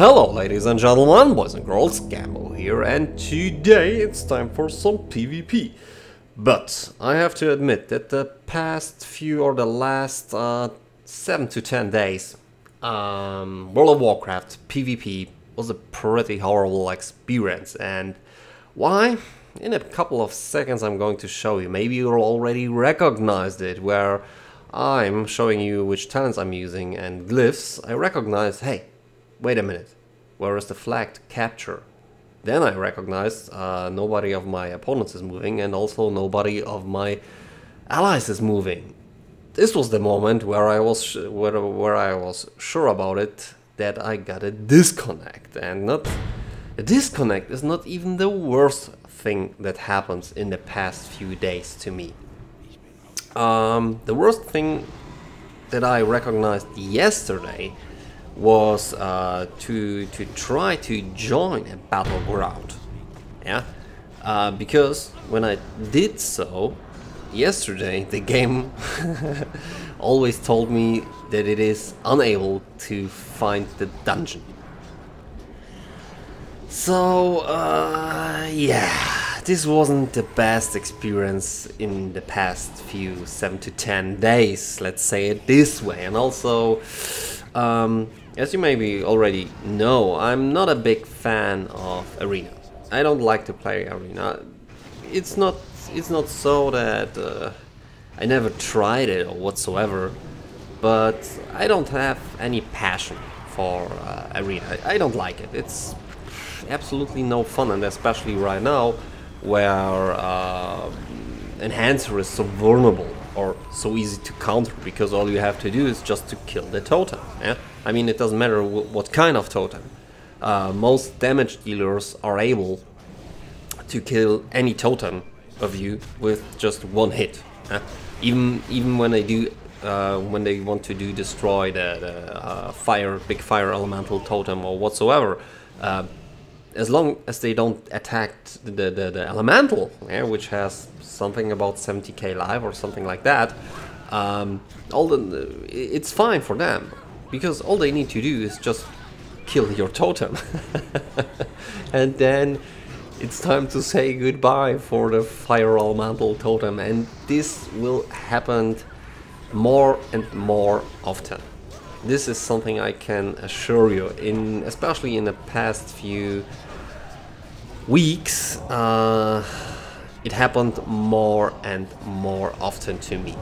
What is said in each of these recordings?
Hello ladies and gentlemen, boys and girls, Gambo here, and today it's time for some PvP. But I have to admit that the past few or the last 7 to 10 days, World of Warcraft PvP was a pretty horrible experience. And why? In a couple of seconds I'm going to show you. Maybe you already recognized it, where I'm showing you which talents I'm using and glyphs. I recognize, hey, wait a minute, where is the flagged capture? Then I recognized nobody of my opponents is moving, and also nobody of my allies is moving. This was the moment where I was where I was sure about it, that I got a disconnect. And not a disconnect is not even the worst thing that happens in the past few days to me. The worst thing that I recognized yesterday was to try to join a battleground, yeah, because when I did so yesterday, the game always told me that it is unable to find the dungeon. So yeah, this wasn't the best experience in the past few 7 to 10 days, let's say it this way. And also, as you maybe already know, I'm not a big fan of Arena. I don't like to play Arena. It's not so that I never tried it or whatsoever, but I don't have any passion for Arena. I don't like it. It's absolutely no fun, and especially right now, where Enhancer is so vulnerable or so easy to counter, because all you have to do is just to kill the totem. Yeah, I mean, it doesn't matter what kind of totem. Most damage dealers are able to kill any totem of you with just one hit. Even when they do, when they want to destroy the big fire elemental totem or whatsoever. As long as they don't attack the elemental, yeah, which has something about 70k life or something like that, it's fine for them, because all they need to do is just kill your totem. And then it's time to say goodbye for the fire elemental totem, and this will happen more and more often. This is something I can assure you, especially in the past few weeks. It happened more and more often to me.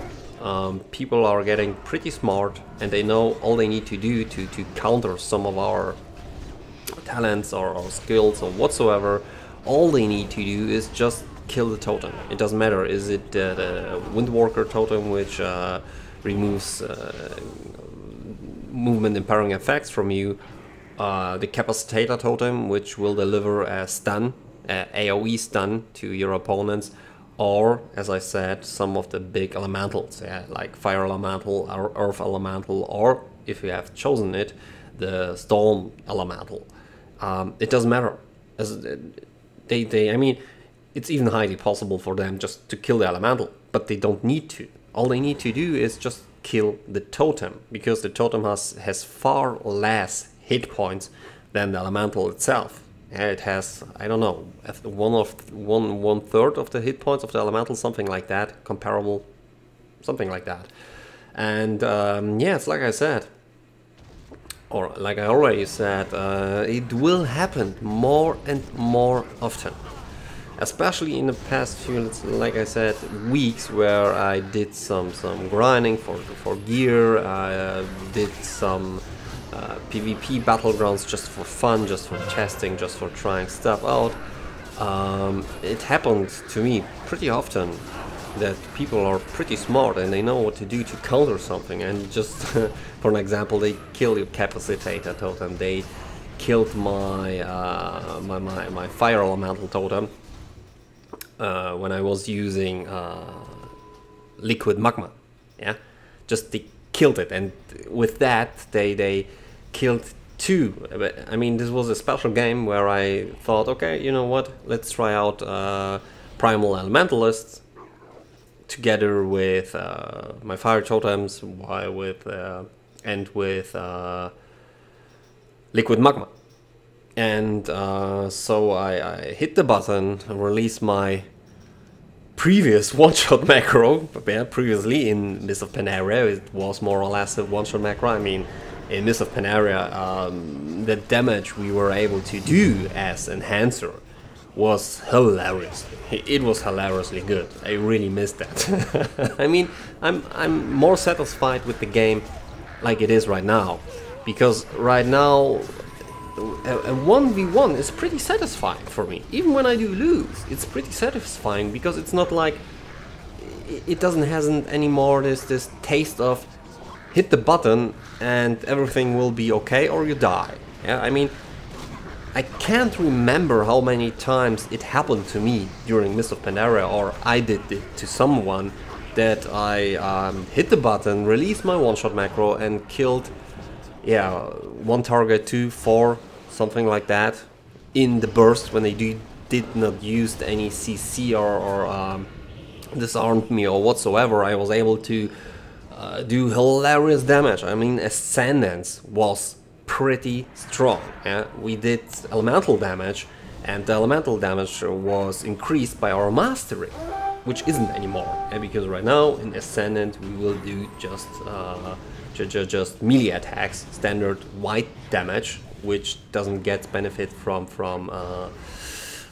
People are getting pretty smart, and they know all they need to do to counter some of our talents or skills or whatsoever. All they need to do is just kill the totem. It doesn't matter, is it the Windwalker totem, which removes movement impairing effects from you, the Capacitator totem, which will deliver a stun, AoE stun to your opponents, or, as I said, some of the big elementals, yeah, like Fire Elemental or Earth Elemental, or, if you have chosen it, the Storm Elemental. It doesn't matter. I mean, it's even highly possible for them just to kill the elemental, but they don't need to. All they need to do is just kill the totem, because the totem has far less hit points than the elemental itself. It has, I don't know, one third of the hit points of the elemental, something like that, comparable, something like that. And yeah, it's like I said, or like I already said, it will happen more and more often. Especially in the past few, like I said, weeks, where I did some grinding for gear, I did some PvP battlegrounds just for fun, just for testing, just for trying stuff out. It happened to me pretty often that people are pretty smart and they know what to do to counter something, and just for an example, they kill your Capacitator totem, they killed my my Fire Elemental totem when I was using liquid magma. Yeah, just they killed it, and with that they killed two. I mean, this was a special game where I thought, okay, you know what, let's try out Primal Elementalists together with my fire totems, and with liquid magma. And so I hit the button, release my previous one-shot macro. Yeah, previously in Mists of Pandaria it was more or less a one-shot macro. I mean, in Mists of Pandaria the damage we were able to do as Enhancer was hilarious. It was hilariously good. I really missed that. I mean, I'm more satisfied with the game like it is right now, because right now a 1v1 is pretty satisfying for me. Even when I do lose, it's pretty satisfying, because it's not like it hasn't anymore this taste of hit the button and everything will be okay or you die. Yeah, I mean, I can't remember how many times it happened to me during Mists of Pandaria, or I did it to someone, that I hit the button, released my one-shot macro and killed, yeah, one target, 2, 4, something like that, in the burst when they did not use any CC or disarmed me or whatsoever. I was able to do hilarious damage. I mean, Ascendance was pretty strong. Yeah? We did elemental damage, and the elemental damage was increased by our mastery, which isn't anymore, because right now in Ascendant we will do just melee attacks, standard white damage, which doesn't get benefit from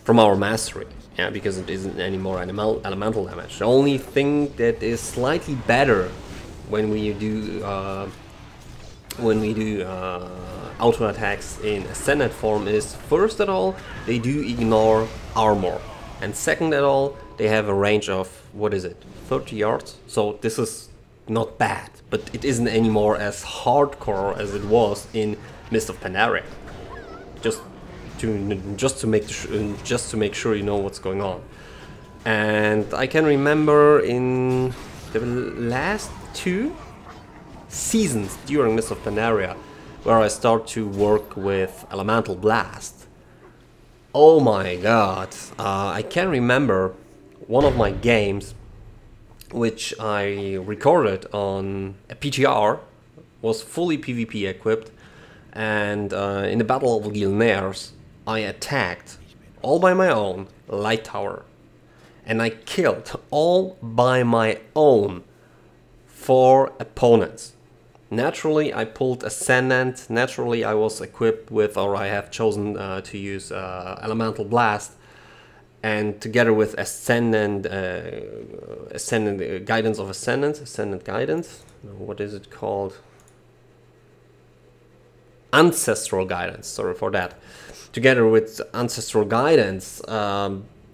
our mastery, yeah, because it isn't anymore elemental damage. The only thing that is slightly better when we do auto attacks in Ascendant form is, first of all, they do ignore armor, and second of all, they have a range of, what is it, 30 yards? So this is not bad, but it isn't anymore as hardcore as it was in Mists of Pandaria. Just to make sure you know what's going on. And I can remember in the last 2 seasons during Mists of Pandaria, where I start to work with Elemental Blast. Oh my god, I can remember one of my games which I recorded on a PTR, was fully PvP equipped, and in the Battle of Gilnears I attacked all by my own Light Tower, and I killed all by my own 4 opponents. Naturally I pulled Ascendant, naturally I was equipped with, or I have chosen to use Elemental Blast, and together with Ascendant, Guidance of Ascendant Guidance, what is it called? Ancestral Guidance, sorry for that. Together with Ancestral Guidance,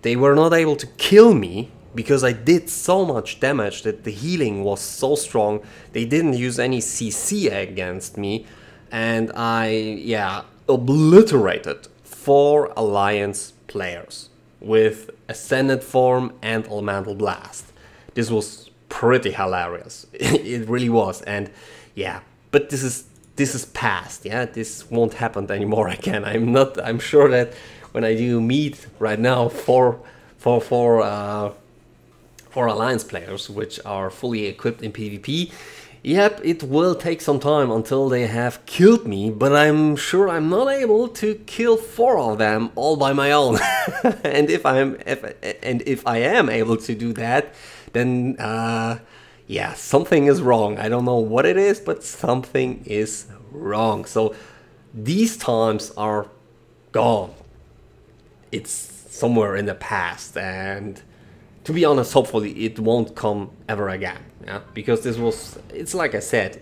they were not able to kill me, because I did so much damage that the healing was so strong. They didn't use any CC against me, and I, yeah, obliterated 4 Alliance players with Ascendant form and Elemental Blast. This was pretty hilarious. It really was. And yeah, but this is past. Yeah, this won't happen anymore again. I'm sure that when I do meet right now for Alliance players which are fully equipped in PvP, yep, it will take some time until they have killed me, but I'm sure I'm not able to kill 4 of them all by my own. And if I am able to do that, then yeah, something is wrong. I don't know what it is, but something is wrong. So these times are gone. It's somewhere in the past, and to be honest, hopefully it won't come ever again. Yeah, because it's like I said,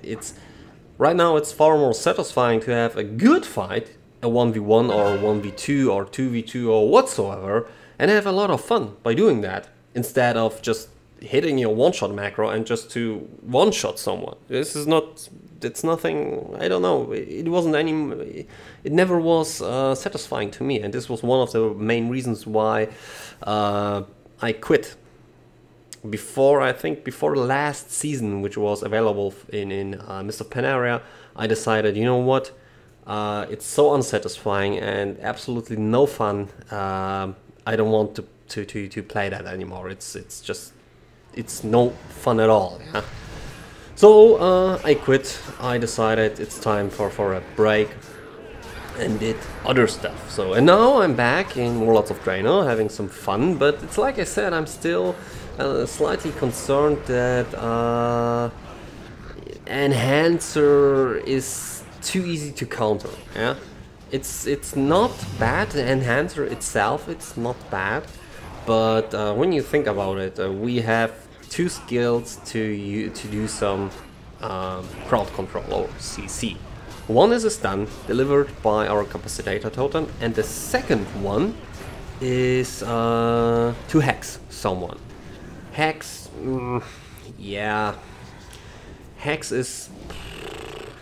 right now it's far more satisfying to have a good fight, a 1v1 or 1v2 or 2v2 or whatsoever, and have a lot of fun by doing that, instead of just hitting your one-shot macro and just to one-shot someone. It's nothing, I don't know, it never was satisfying to me, and this was one of the main reasons why I quit. I think before the last season, which was available in Mists of Pandaria, I decided, you know what, it's so unsatisfying and absolutely no fun. I don't want to play that anymore. It's no fun at all. Yeah? So I quit. I decided it's time for a break. and did other stuff. So, and now I'm back in Warlords of Draenor having some fun, but it's like I said, I'm still slightly concerned that Enhancer is too easy to counter. Yeah, it's not bad. The Enhancer itself, it's not bad, but when you think about it, we have two skills to do some crowd control, or CC. One is a stun delivered by our Capacitator totem, and the second one is to hex someone. Hex, yeah. Hex is...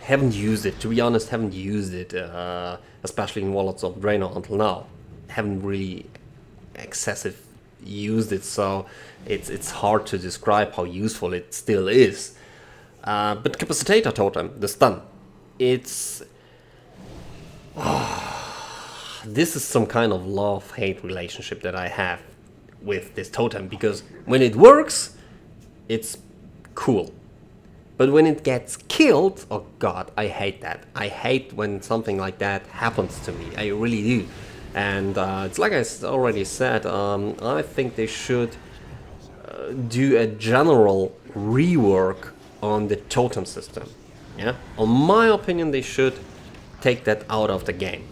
haven't used it, to be honest, haven't used it, especially in Warlords of Draenor until now. Haven't really excessive used it, so it's hard to describe how useful it still is. But Capacitator totem, the stun, it's... this is some kind of love-hate relationship that I have with this totem, because when it works, it's cool. But when it gets killed, oh god, I hate that. I hate when something like that happens to me, I really do. And it's like I already said, I think they should do a general rework on the totem system. Yeah, in my opinion, they should take that out of the game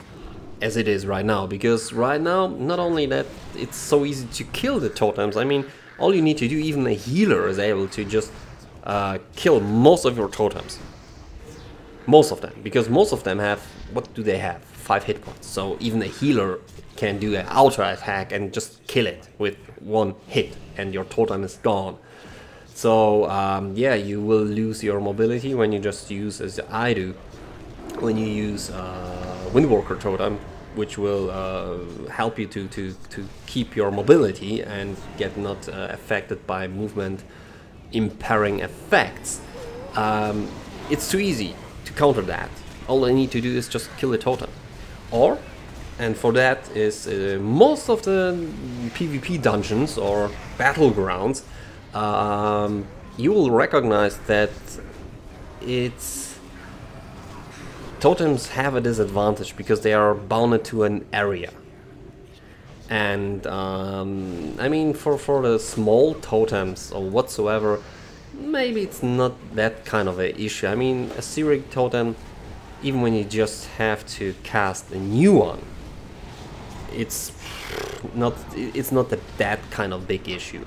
as it is right now, because right now, not only that it's so easy to kill the totems, I mean, all you need to do, even a healer is able to just kill most of your totems. Most of them, because most of them have, what do they have? 5 hit points. So even a healer can do an auto attack and just kill it with one hit, and your totem is gone. So yeah, you will lose your mobility when you just use, as I do, when you use Windwalker totem, which will help you to keep your mobility and get not affected by movement impairing effects. It's too easy to counter that. All I need to do is just kill the totem. Or, and for that is most of the PvP dungeons or battlegrounds, you will recognize that it's totems have a disadvantage because they are bounded to an area. And I mean, for the small totems or whatsoever, maybe it's not that kind of an issue. I mean, a Sirig totem, even when you just have to cast a new one, it's not that kind of big issue.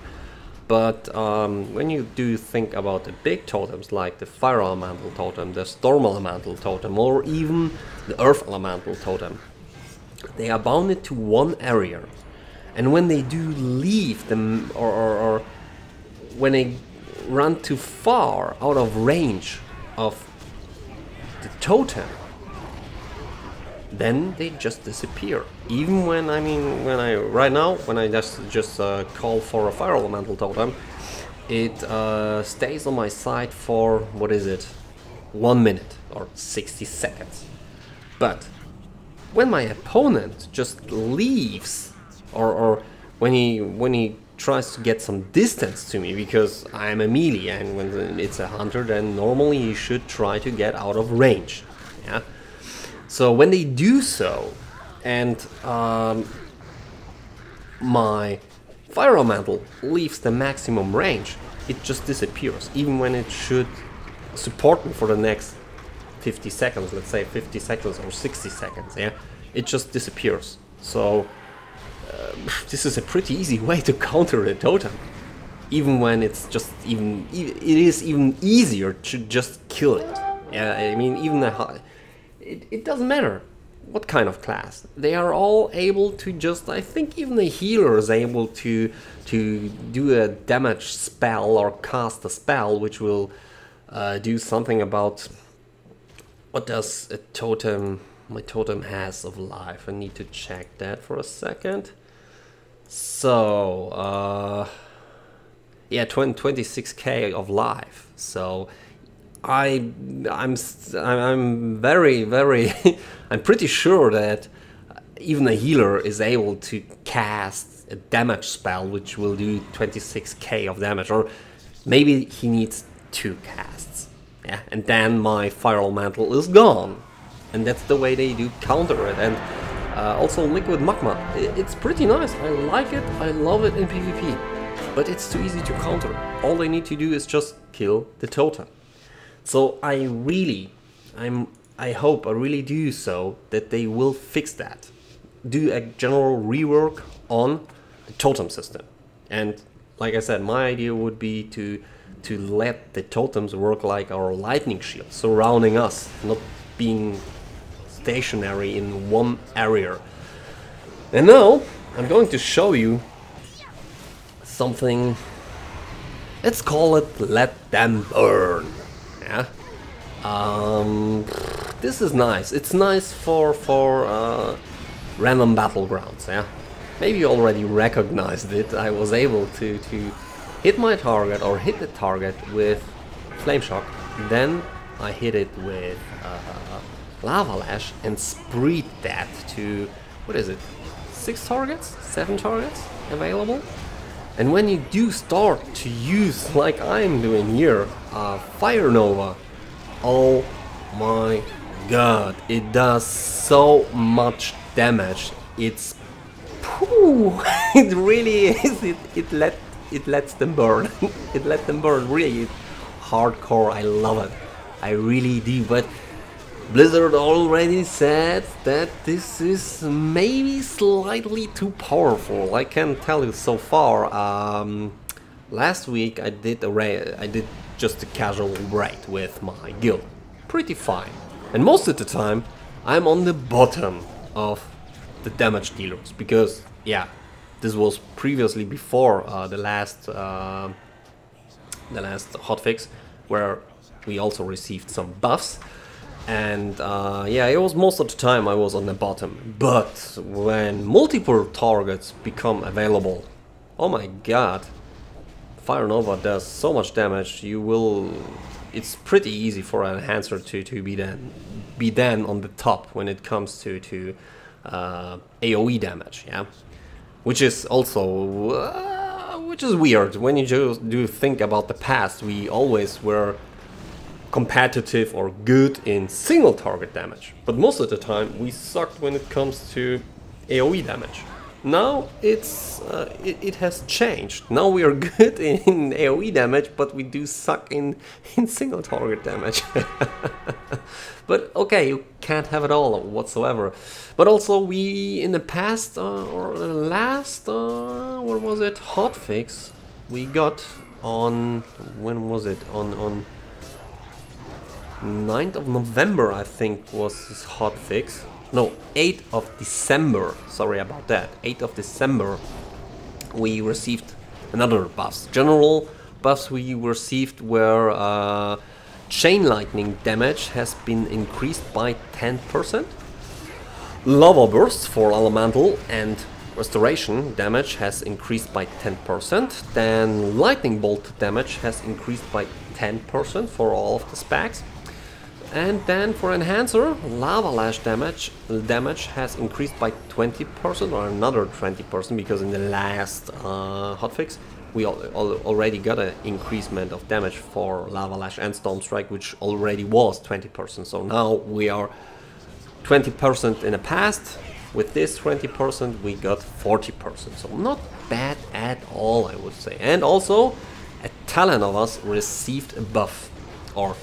But when you do think about the big totems like the Fire Elemental totem, the Storm Elemental totem, or even the Earth Elemental totem, they are bounded to one area, and when they do leave them, or when they run too far out of range of the totem, then they just disappear. Even when, I mean, right now, when I just call for a Fire Elemental totem, it stays on my side for, what is it, 1 minute or 60 seconds. But when my opponent just leaves, or when he tries to get some distance to me, because I'm a melee, and when it's a hunter, then normally you should try to get out of range. Yeah. So when they do so, and my Fire Elemental leaves the maximum range, it just disappears, even when it should support me for the next 50 seconds, let's say 50 seconds or 60 seconds, yeah? It just disappears. So this is a pretty easy way to counter a totem, even when it's just it is even easier to just kill it. Yeah, I mean, even it doesn't matter what kind of class. They are all able to just, I think even the healer is able to do a damage spell or cast a spell which will do something about, what does a totem, my totem has of life? I need to check that for a second. So yeah, 26k of life. So I'm very I'm pretty sure that even a healer is able to cast a damage spell which will do 26k of damage, or maybe he needs 2 casts. Yeah, and then my Fire Elemental is gone. and that's the way they do counter it. And also liquid magma, it's pretty nice. I like it, I love it in PvP, but it's too easy to counter. All they need to do is just kill the totem. So I hope, I really do so, that they will fix that. Do a general rework on the totem system. And like I said, my idea would be to let the totems work like our lightning shield, surrounding us, not being stationary in one area. And now I'm going to show you something. Let's call it "Let Them Burn." Yeah. This is nice. It's nice for random battlegrounds. Yeah. Maybe you already recognized it. I was able to hit my target or hit the target with Flame Shock. Then I hit it with Lava Lash and spread that to, what is it, 6 targets? 7 targets available? And when you do start to use, like I'm doing here, Fire Nova, oh my god, it does so much damage. It's it really is. It lets them burn. It lets them burn. Really hardcore. I love it. I really do. But Blizzard already said that this is maybe slightly too powerful. I can tell you so far. Last week I did just a casual raid with my guild. Pretty fine. And most of the time I'm on the bottom of the damage dealers, because yeah, this was previously before the last hotfix, where we also received some buffs, and yeah, it was most of the time I was on the bottom. But when multiple targets become available, oh my god, Fire Nova does so much damage. It's pretty easy for an enhancer to be then on the top when it comes to AoE damage, yeah, which is also which is weird when you just do think about the past. We always were competitive or good in single target damage, but most of the time we sucked when it comes to AoE damage. Now it has changed. Now we are good in AoE damage, but we do suck in single target damage. But okay, you can't have it all whatsoever. But also we, in the past, or the last, what was it, hotfix, we got on, when was it, on 9th of November, I think, was this hotfix. No, 8th of December, sorry about that, 8th of December, we received another buffs. General buffs we received were Chain Lightning damage has been increased by 10%, Lava Burst for Elemental and Restoration damage has increased by 10%, then Lightning Bolt damage has increased by 10% for all of the specs. And then for Enhancer, Lava Lash damage has increased by 20% or another 20%, because in the last hotfix we already got an increasement of damage for Lava Lash and Storm Strike, which already was 20%. So now we are 20% in the past. With this 20% we got 40%. So not bad at all, I would say. And also a talent of us received a buff, or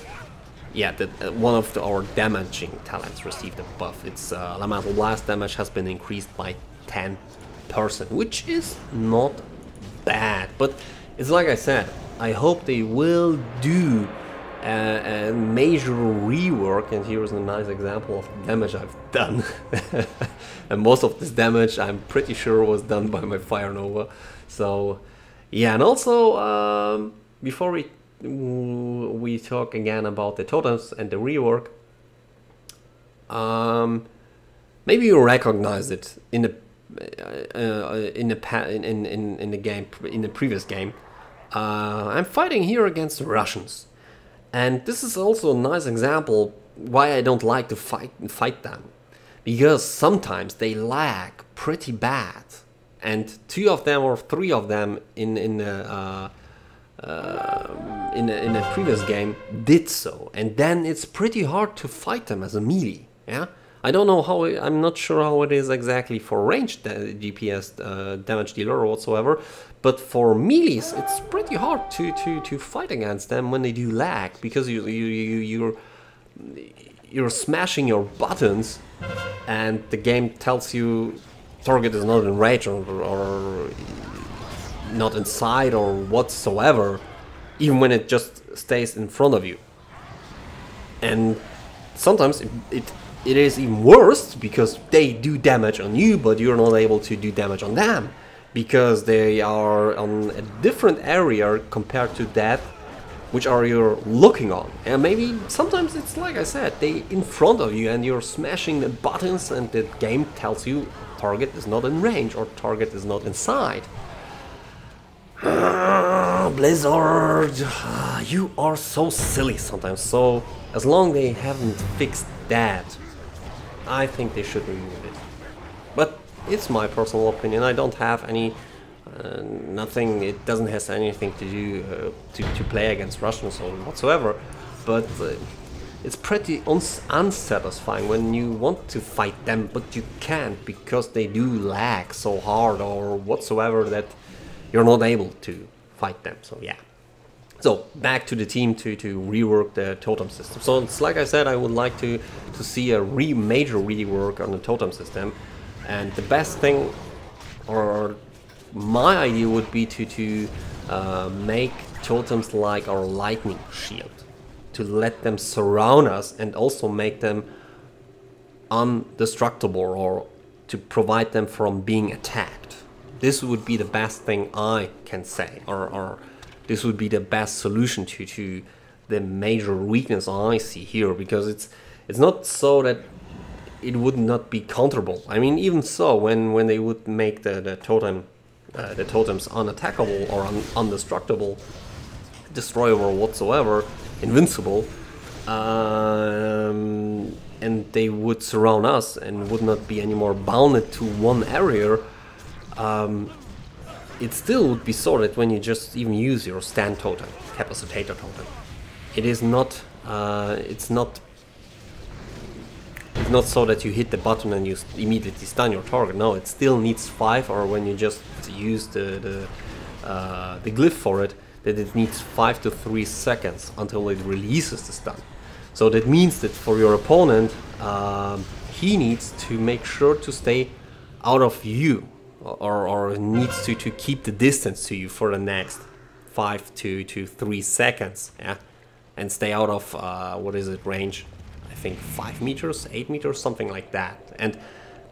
yeah, one of our damaging talents received a buff. Its Elemental Blast damage has been increased by 10%, which is not bad. But it's like I said, I hope they will do a major rework, and here is a nice example of damage I've done. And most of this damage I'm pretty sure was done by my Fire Nova. So yeah, and also before we talk again about the totems and the rework, maybe you recognize it in the previous game. I'm fighting here against the Russians, and this is also a nice example why I don't like to fight them, because sometimes they lag pretty bad, and 2 of them or 3 of them in a previous game did so, and then it's pretty hard to fight them as a melee. Yeah, I don't know how. I'm not sure how it is exactly for ranged DPS damage dealer or whatsoever, but for melees, it's pretty hard to fight against them when they do lag, because you're smashing your buttons, and the game tells you target is not in range or not inside or whatsoever, even when it just stays in front of you. And sometimes it is even worse, because they do damage on you, but you're not able to do damage on them, because they are on a different area compared to that which are you're looking on. And maybe sometimes it's like I said, they in front of you and you're smashing the buttons, and the game tells you target is not in range or target is not inside. Blizzard, you are so silly sometimes. So as long as they haven't fixed that, I think they should remove it. But it's my personal opinion. I don't have any nothing. It doesn't have anything to do to play against Russians or whatsoever. But it's pretty unsatisfying when you want to fight them, but you can't, because they do lag so hard or whatsoever that you're not able to fight them. So yeah. So back to the team to rework the totem system. So it's like I said, I would like to see a major rework on the totem system, and the best thing, or my idea, would be to make totems like our lightning shield, to let them surround us and also make them indestructible, or to provide them from being attacked. This would be the best thing I can say, or this would be the best solution to the major weakness I see here, because it's not so that it would not be counterable. I mean, even so, when they would make the totems unattackable or indestructible, destroyable whatsoever, invincible, and they would surround us and would not be anymore bounded to one area, it still would be so that when you just even use your stand totem, capacitator totem, it is not, it's not so that you hit the button and you immediately stun your target. No, it still needs 5, or when you just use the glyph for it, that it needs 5 to 3 seconds until it releases the stun. So that means that for your opponent, he needs to make sure to stay out of you, or needs to keep the distance to you for the next 5 to 3 seconds, yeah, and stay out of what is it, range? I think 5 meters, 8 meters, something like that. And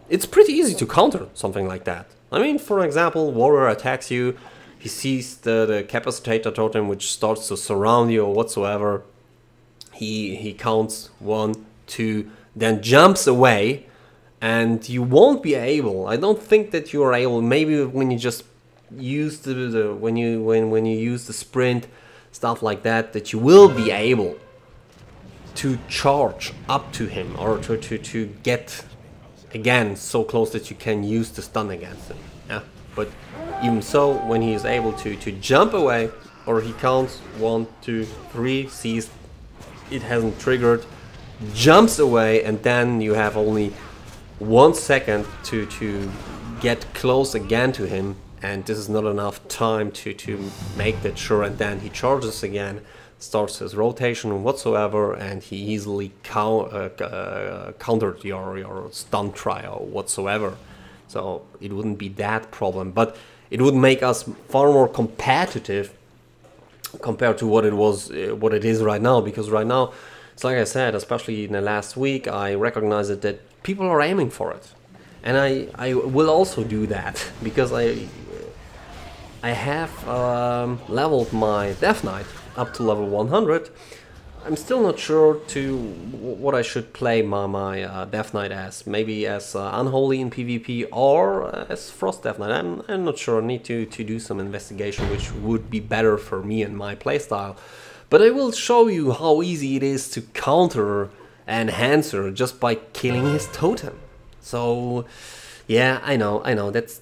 it's pretty easy to counter something like that. I mean, for example, warrior attacks you, he sees the capacitator totem which starts to surround you or whatsoever. He counts 1, 2, then jumps away, and you won't be able. I don't think that you are able. Maybe when you just use when you use the sprint, stuff like that, that you will be able to charge up to him, or to get again so close that you can use the stun against him. Yeah, but even so, when he is able to jump away, or he counts 1, 2, 3, sees it hasn't triggered, jumps away, and then you have only 1 second to get close again to him, and this is not enough time to make that sure, and then he charges again, starts his rotation whatsoever, and he easily countered your stun trial whatsoever. So it wouldn't be that problem, but it would make us far more competitive compared to what it is right now, because right now, it's like I said, especially in the last week, I recognize that people are aiming for it, and I will also do that, because I have leveled my Death Knight up to level 100. I'm still not sure what I should play my Death Knight as. Maybe as Unholy in PvP, or as Frost Death Knight. I'm not sure. I need to do some investigation, which would be better for me and my playstyle. But I will show you how easy it is to counter Enhancer just by killing his totem. So yeah, I know that's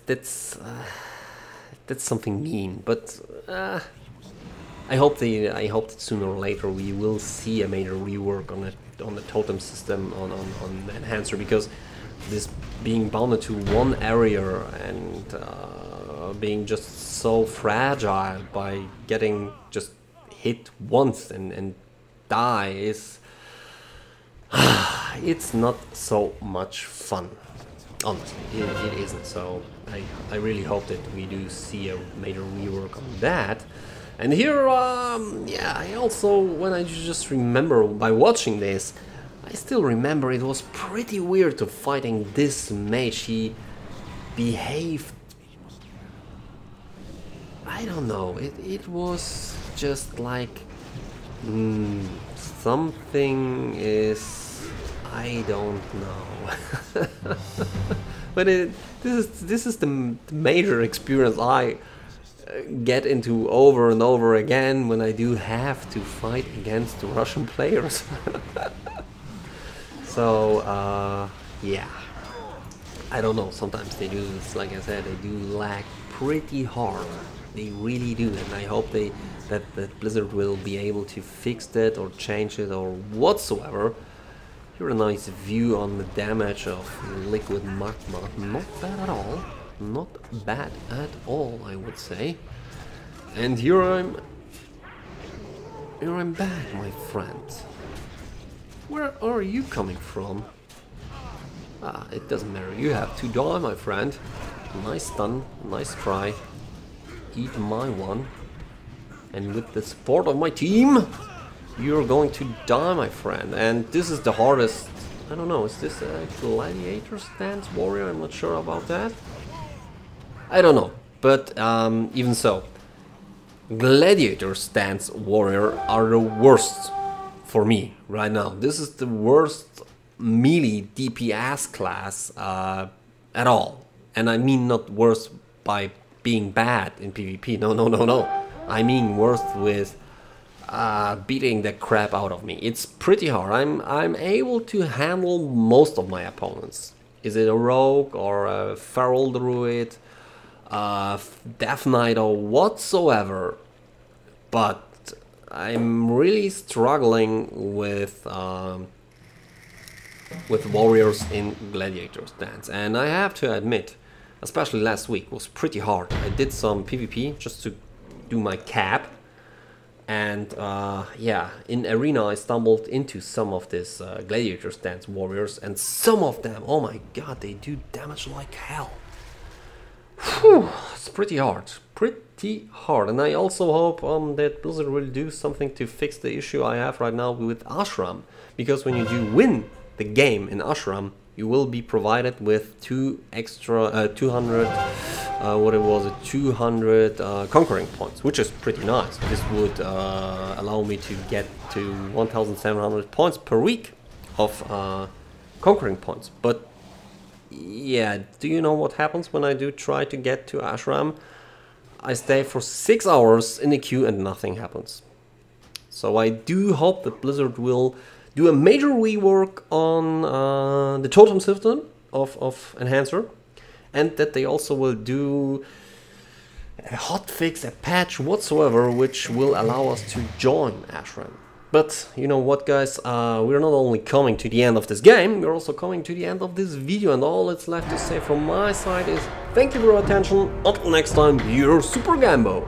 something mean, but I hope that sooner or later we will see a major rework on the totem system on the enhancer, because this being bounded to one area and being just so fragile by getting just hit once and die is it's not so much fun. Honestly, it isn't. So I really hope that we do see a major rework on that. And here, yeah, I also, when I just remember by watching this, I still remember it was pretty weird to fighting this mage. He behaved, I don't know, it was just like something is, I don't know. But this is the major experience I get into over and over again when I do have to fight against the Russian players. So yeah, I don't know, sometimes they do, like I said, they do lag pretty hard. They really do, and I hope that Blizzard will be able to fix that or change it or whatsoever. Here a nice view on the damage of liquid magma. Not bad at all. Not bad at all, I would say. And here I'm back, my friend. Where are you coming from? Ah, it doesn't matter. You have to die, my friend. Nice stun, nice try. Eat my one. And with the support of my team, you're going to die, my friend. And this is the hardest. I don't know, is this a gladiator stance warrior? I'm not sure about that. I don't know, but even so, gladiator stance warrior are the worst for me right now. This is the worst melee DPS class at all, and I mean not worst by being bad in PvP. No. I mean worst with beating the crap out of me. It's pretty hard. I'm able to handle most of my opponents. Is it a rogue or a feral druid? Death Knight or whatsoever, but I'm really struggling with warriors in gladiator stance, and I have to admit, especially last week was pretty hard. I did some PvP just to do my cap, and yeah, in arena I stumbled into some of this gladiator stance warriors, and some of them, oh my god, they do damage like hell. Whew, it's pretty hard, and I also hope that Blizzard will do something to fix the issue I have right now with Ashram, because when you do win the game in Ashram, you will be provided with 2 extra 200 conquering points, which is pretty nice. This would allow me to get to 1,700 points per week of conquering points. But yeah, do you know what happens when I do try to get to Ashram? I stay for 6 hours in the queue and nothing happens. So I do hope that Blizzard will do a major rework on the totem system of Enhancer, and that they also will do a hotfix, a patch whatsoever, which will allow us to join Ashram. But you know what, guys, we're not only coming to the end of this game, we're also coming to the end of this video, and all that's left to say from my side is thank you for your attention. Until next time, you're Super Gambo.